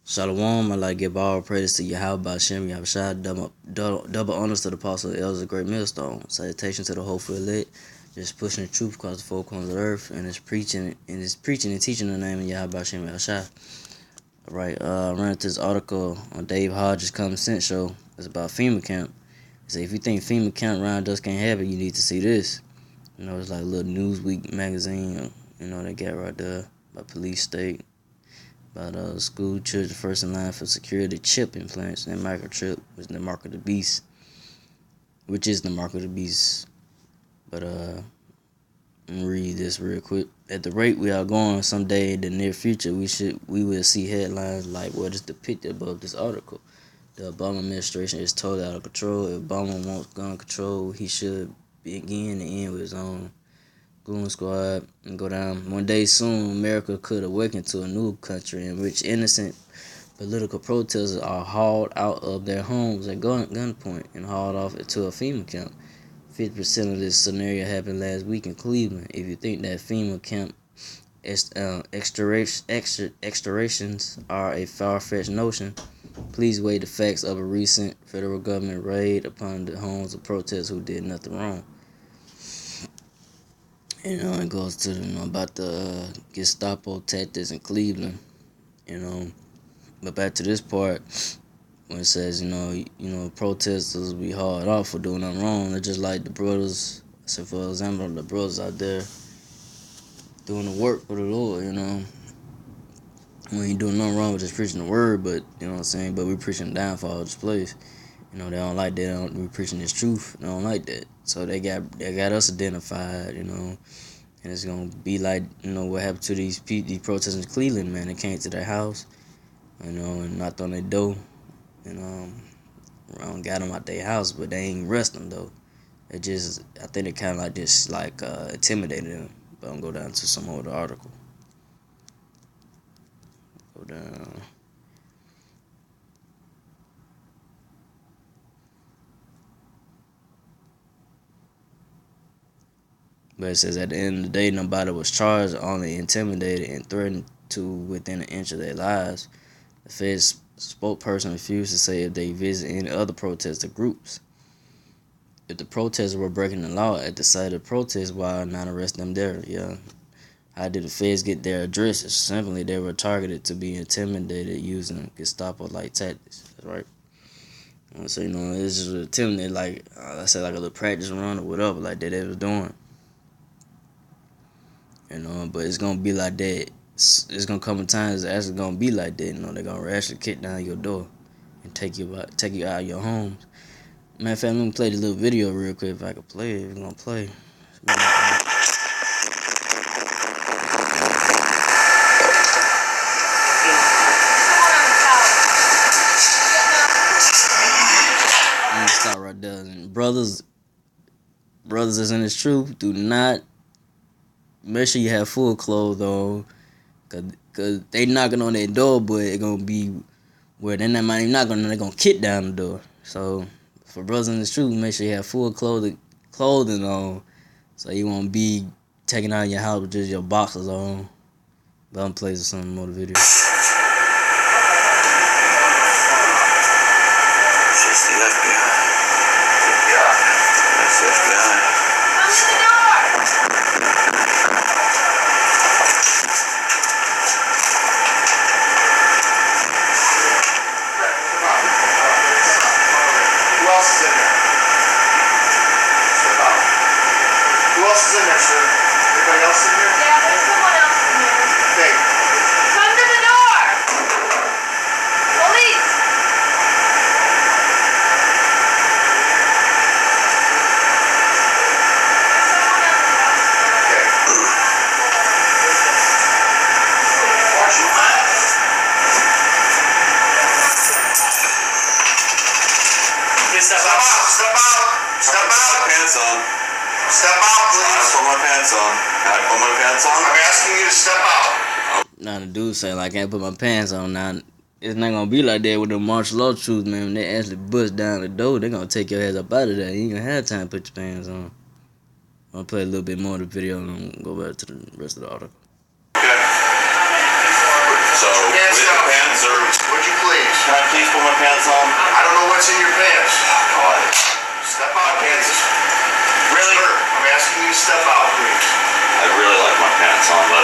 Shalom, I like to give all praise to Yahweh Bashem, Yahushua, double honors to the apostle, the elders of Great Millstone. Salutations to the hopeful elect, just pushing the truth across the four corners of the earth, and it's preaching and teaching the name of Yahweh Bashem, Yahushua. Alright, I ran into this article on Dave Hodges' Common Sense Show. It's about FEMA camp. He said, if you think FEMA camp around us can't have it, you need to see this. You know, it's like a little Newsweek magazine, you know, they got right there by police state. About school children first in line for security chip implants and microchip was the mark of the beast, which is the mark of the beast. But I'm gonna read this real quick. At the rate we are going, someday in the near future, we will see headlines like what is depicted above this article. The Obama administration is totally out of control. If Obama wants gun control, he should begin and end with his own goon squad and go down. One day soon, America could awaken to a new country in which innocent political protesters are hauled out of their homes at gunpoint and hauled off to a FEMA camp. 50% of this scenario happened last week in Cleveland. If you think that FEMA camp extractions are a far-fetched notion, please weigh the facts of a recent federal government raid upon the homes of protesters who did nothing wrong. You know, it goes to about the Gestapo tactics in Cleveland. You know, but back to this part when it says, you know, protesters will be hard off for doing nothing wrong. They're just like the brothers. So for example, the brothers out there doing the work for the Lord. You know, we ain't doing nothing wrong with just preaching the word, but you know what I'm saying. But we preaching the downfall of this place. You know, they don't like that. We preaching this truth. They don't like that. So they got us identified. You know. And it's gonna be like, you know, what happened to these protesters in Cleveland, man. They came to their house, you know, and knocked on their door, and got them out their house, but they ain't arrest them though. They just, I think they kind of like just like intimidated them. But I'm gonna go down to some more of the article. Go down. But it says at the end of the day, nobody was charged, only intimidated and threatened to within an inch of their lives. The Fed's spokesperson refused to say if they visit any other protester groups. If the protesters were breaking the law at the site of the protest, why not arrest them there? Yeah. How did the Feds get their addresses? Simply, they were targeted to be intimidated using Gestapo-like tactics. That's right. So, you know, it's just intimidated, like, let's say, like a little practice run or whatever, like that they was doing. You know, but it's gonna be like that. It's gonna come a time it's actually gonna be like that. You know, they're gonna actually kick down your door and take you out of your homes. Matter of fact, let me play the little video real quick if I can play it. If we're gonna play. Let me stop right there. And brothers that's in this truth, do not make sure you have full clothes on, cause they knocking on their door, but it gonna be where they're not even knocking, they're gonna kick down the door. So for brothers in the truth, make sure you have full clothing on, so you won't be taking out of your house with just your boxers on. But I'm playing some more video. I'm asking you to step out. Now the dude say like I can't put my pants on. Now it's not gonna be like that with the martial law truth, man. When they actually bust down the door, they gonna take your ass up out of there. You ain't gonna have time to put your pants on. I'll play a little bit more of the video and go back to the rest of the article. Okay. So with the pants or what's in your pants. Step out, pants. Really? Sir, I'm asking you to step out, please. I really like my pants on, but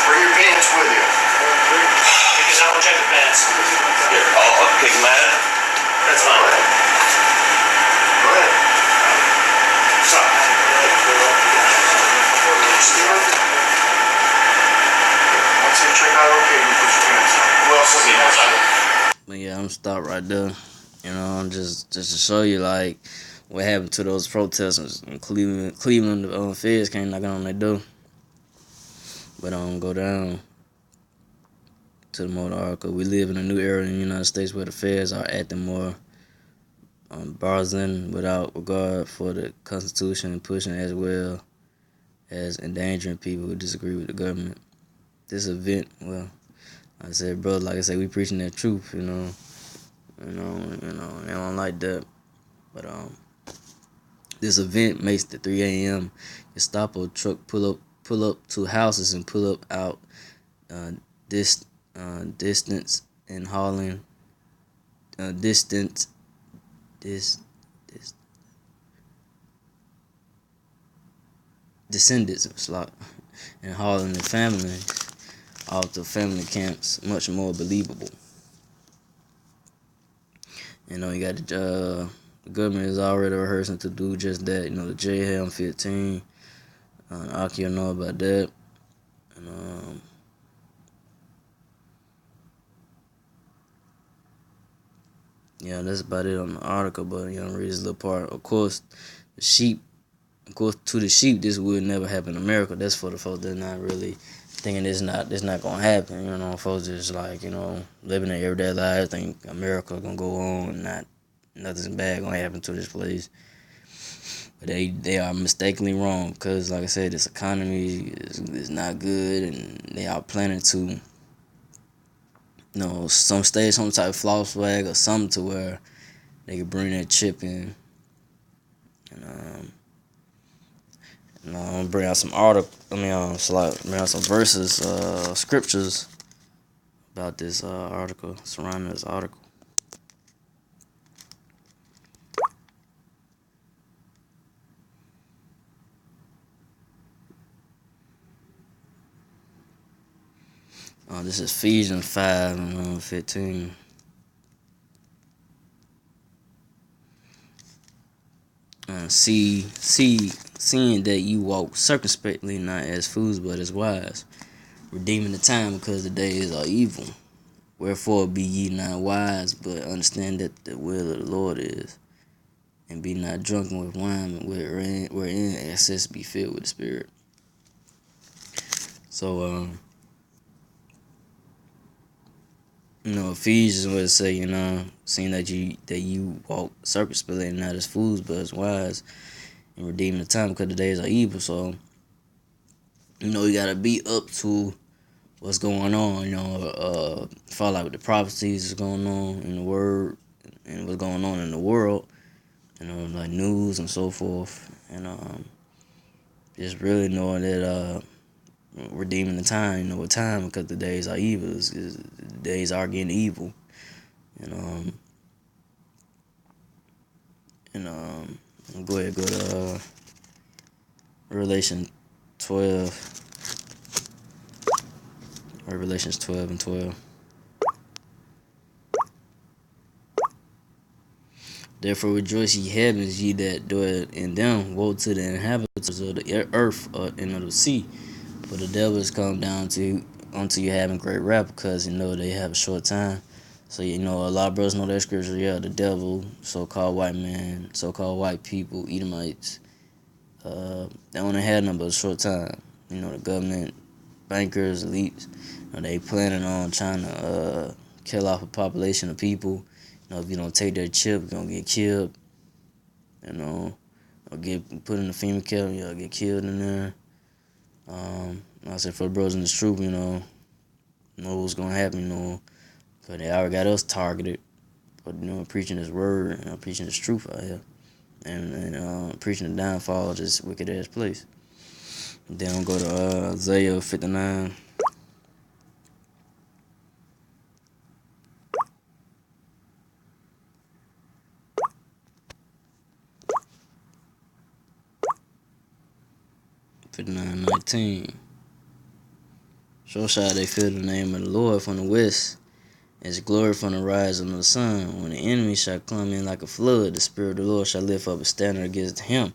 Bring your pants with you. Because I will check the pants. here, I'll kick them at it. That's fine. Go ahead. Sorry. Stay right there. Once you check out, okay, you put your pants on. Who else is in? But yeah, I'm stop right there. You know, just to show you like what happened to those protesters in Cleveland. Cleveland, the feds came knocking on their door. But go down to the motor article. We live in a new era in the United States where the feds are acting more brazen without regard for the Constitution and pushing as well as endangering people who disagree with the government. This event, well, I said, bro, like I said, we preaching that truth, you know, they don't like that. But this event makes the 3 a.m. Gestapo truck pull up to houses and pull up out distance and hauling descendants like and hauling the family off to family camps, much more believable. You know, you got the government is already rehearsing to do just that. You know, the JHAM 15. Aki will know about that. And yeah, that's about it on the article. But you know, read this little part. Of course, to the sheep, this would never happen in America. That's for the folks that not really thinking it's not gonna happen. You know, folks just like, you know, living their everyday lives, think America gonna go on and nothing bad gonna happen to this place. But they are mistakenly wrong, because like I said, this economy is not good, and they are planning to, you know, some stage some type of false flag or something to where they could bring that chip in. And I'm gonna bring out some bring out some verses, scriptures about this article, surrounding this article. This is Ephesians 5:15. Seeing that you walk circumspectly, not as fools, but as wise, redeeming the time, because the days are evil. Wherefore be ye not wise, but understand that the will of the Lord is. And be not drunken with wine, wherein excess be filled with the Spirit. So, you know, Ephesians would say, you know, seeing that you walk circumspectly and not as fools, but as wise, and redeeming the time, because the days are evil. So, you know, you gotta be up to what's going on. You know, follow out with the prophecies that's going on in the Word and what's going on in the world. You know, like news and so forth, and just really knowing that redeeming the time. You know, with time, because the days are evil. The days are getting evil, and go ahead, go to Revelations 12:12. Therefore rejoice, ye heavens, ye that dwell in them. Woe to the inhabitants of the earth and of the sea. For the devil is come down unto you having great wrath, because you know they have a short time. So, you know, a lot of brothers know that scripture. Yeah, the devil, so-called white man, so-called white people, Edomites, they only had nothing but a short time. You know, the government, bankers, elites, you know, they planning on trying to kill off a population of people. You know, if you don't take their chip, you're gonna get killed. You know, or get put in the FEMA camp, you'll get killed in there. I said, for the brothers in this troop, you know what's gonna happen, you know, because they already got us targeted. But, you know, preaching this word, you know, preaching this truth out here, and preaching the downfall of this wicked ass place. And then I'll go to Isaiah 59. 59:19. So shall they fear the name of the Lord from the west, as glory from the rising of the sun. When the enemy shall come in like a flood, the Spirit of the Lord shall lift up a standard against him.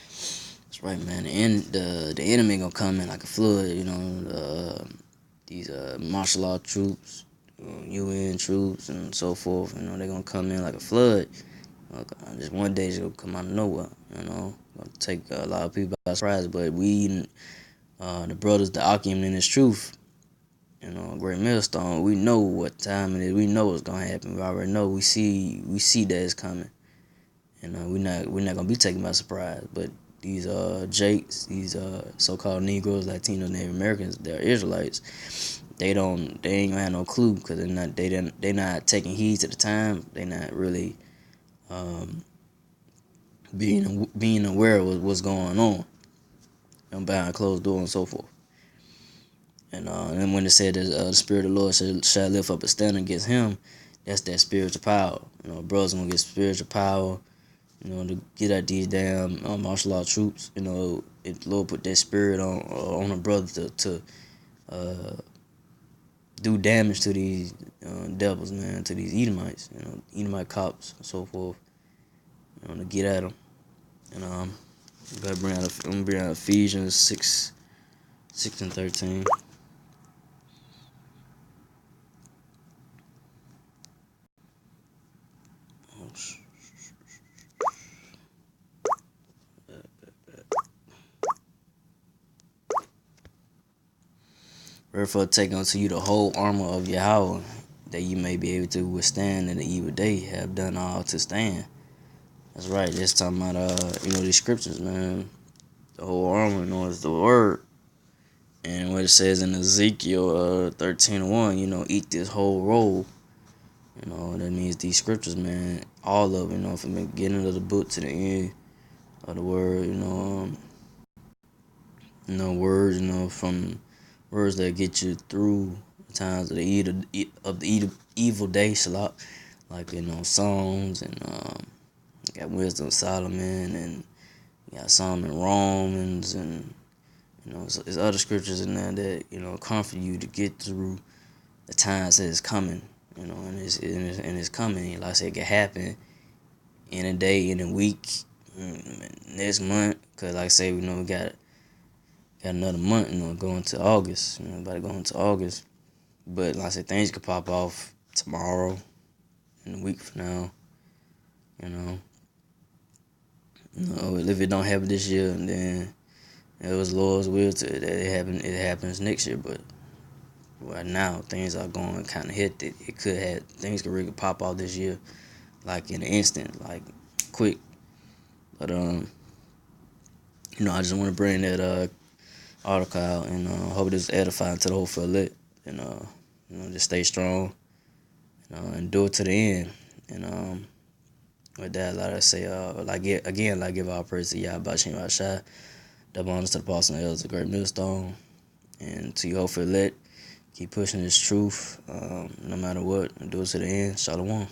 That's right, man. The enemy gonna come in like a flood. These martial law troops, UN troops, and so forth. They're gonna come in like a flood. Just one day it's gonna come out of nowhere. Gonna take a lot of people by surprise. But we, the brothers, the Akim in this truth, Great Millstone, we know what time it is. We know what's gonna happen. We already know. We see that it's coming. We're not gonna be taken by surprise. But these Jakes, these so-called Negroes, Latinos, Native Americans, they're Israelites. They ain't gonna have no clue because they're not taking heed to the time. They're not really being aware of what's going on behind closed doors and so forth. And when it said that the Spirit of the Lord shall lift up a standard against him, that's that spiritual power. Brothers gonna get spiritual power. To get at these damn martial law troops. If the Lord put that spirit on a brother to do damage to these devils, man, to these Edomites, Edomite cops and so forth, to get at them. And I'm gonna bring out Ephesians 6:13. Wherefore take unto you the whole armor of Yahweh, that you may be able to withstand in the evil day, have done all to stand. That's right. That's talking about these scriptures, man. The whole armor, is the word. And what it says in Ezekiel 13:1, eat this whole roll. That means these scriptures, man, all of it, from the beginning of the book to the end of the word, words, from words that get you through the times of the evil day, Shalak, like Psalms, and you got Wisdom of Solomon, and you got Solomon Romans, and there's other scriptures in there that comfort you to get through the times that it's coming, and it's coming. Like I said, it can happen in a day, in a week, next month. Cause like I say, we got another month, going to August. About to go into August. But like I said, things could pop off tomorrow, in a week from now. If it don't happen this year, then it was Lord's will that it happens next year. But right now, things are going kind of hectic. Things could really pop off this year, like in an instant, like quick. But I just want to bring that article out, and hope it's edifying to the whole elect, and just stay strong, and do it to the end. And with that, like I say, give all praise to Yahweh Bashem Rashai, double honors to the apostle and elders of Great Millstone, and to you whole elect, keep pushing this truth, no matter what, and do it to the end. Shalom.